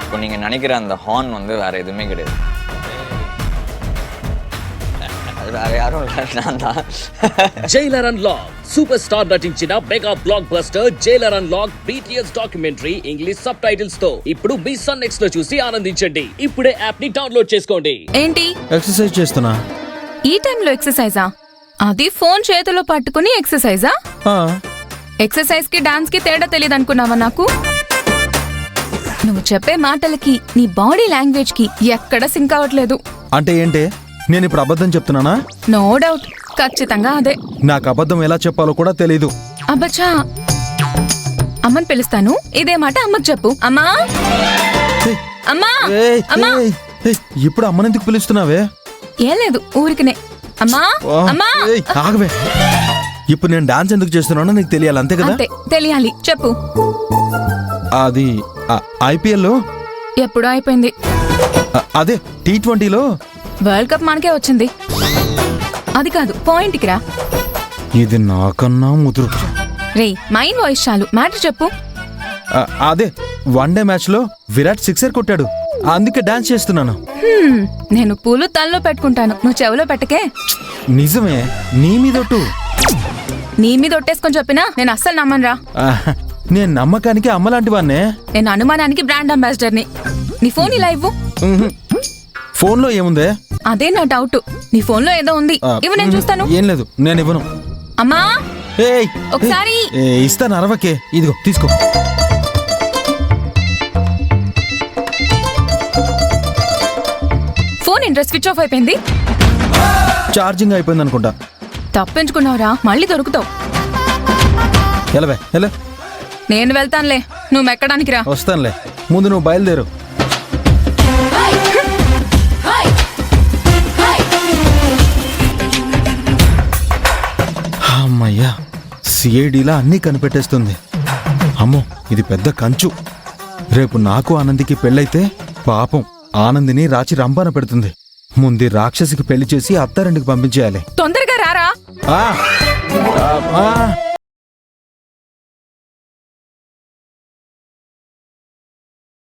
இப்போ நீங்கள் நினைக்கிற அந்த ஹார்ன் வந்து வேறு எதுவுமே கிடையாது. அது வேறு யாரும் இல்லை, நான் தான். జైలర్ అన్లాక్ సూపర్ స్టార్ నటించిన mega block buster Jailer unlock BTS documentary English sub titles తో ఇప్పుడు మీ సన్ నెక్స్ట్ లో చూసి ఆనందించండి. ఇప్పుడే యాప్ ని డౌన్లోడ్ చేసుకోండి. ఏంటి ఎక్సర్సైజ్ చేస్తున్నా. ఈ టైంలో ఎక్సర్సైజా? అది ఫోన్ చేతిలో పట్టుకుని ఎక్సర్సైజా? ఎక్సర్సైజ్ కి డాన్స్ కి తేడా తెలియదు అనుకున్నావా? నాకు నువ్వు చెప్పే మాటలకి నీ బాడీ లాంగ్వేజ్ కి ఎక్కడ సింక్ అవ్వట్లేదు. అంటే ఏంటి? నేను ఇప్పుడు అబద్ధం చెప్తున్నానా? నో డౌట్, ఖచ్చితంగా అదే. నాకు అబద్ధం ఎలా చెప్పాలో కూడా తెలీదు. అబ్బచ్చా, అమ్మని పిలుస్తాను, ఇదే మాట అమ్మకి చెప్పు. అమ్మా అమ్మా అమ్మా. ఇప్పుడు అమ్మనెందుకు పిలుస్తున్నావే? ఏం లేదు, ఊరికినే. అమ్మా అమ్మా. ఆగవే. ఇప్పుడు నేను డాన్స్ ఎందుకు చేస్తున్నానో నీకు తెలియాలి, అంతే కదా? అంతే, తెలియాలి, చెప్పు. అది IPL లో ఎప్పుడో అయిపోయింది. అదే T20లో వరల్డ్ కప్ మనకే వచ్చింది. అది కాదు, పాయింట్కి రా. ఇది నాకన్నా ముదురు. రే, మైండ్ వాయిస్ చాలు, మ్యాటర్ చెప్పు. అదే వన్డే మ్యాచ్ లో విరాట్ 6 కొట్టాడు, అందుకే డాన్స్ చేస్తున్నాను. నేను పూలు తల్లో పెట్టుకుంటాను, నువ్వు చెవిలో పెట్టకే. నిజమే, నీ మీదొట్టు. నీ మీద ఒట్టేసుకొని చెప్పినా నేను అస్సలు నమ్మనురా. నేను నమ్మకానికి అమ్మలాంటి వాన్నే. నేను అనుమానానికి బ్రాండ్ అంబాసిడర్ని. నీ ఫోన్ ఇలా ఇవ్వు. ఫోన్ లో ఏముందే? అదే నా డౌట్. నీ ఫోన్ లో ఏదో ఉంది, ఇవ్వు, నేను చూస్తాను. ఏం లేదు, నేను ఇవ్వను. అమ్మా ఏయ్, ఒకసారి ఇస్తాను, అరవకే. ఇదిగో తీసుకో. ఫోన్ ఇంట్రెస్ట్ స్విచ్ ఆఫ్ అయిపోయింది. ఛార్జింగ్ అయిపోయింది అనుకుంటా. తప్పించుకున్నావురా, మళ్ళీ దొరుకుతావు. ఎలవే ఎలా. నేను వెళ్తానులే, నువ్వు మెక్కడానికి రా. వస్తానులే, ముందు నువ్వు బయలుదేరు. అమ్మయ్యా, CIDలా అన్నీ కనిపెట్టేస్తుంది. అమ్మో, ఇది పెద్ద కంచు. రేపు నాకు ఆనందికి పెళ్ళైతే పాపం ఆనందిని రాచి రంపాన పెడుతుంది. ముందు రాక్షసికి పెళ్లి చేసి అత్తారింటికి పంపించేయాలి. తొందరగా రారా. ఆ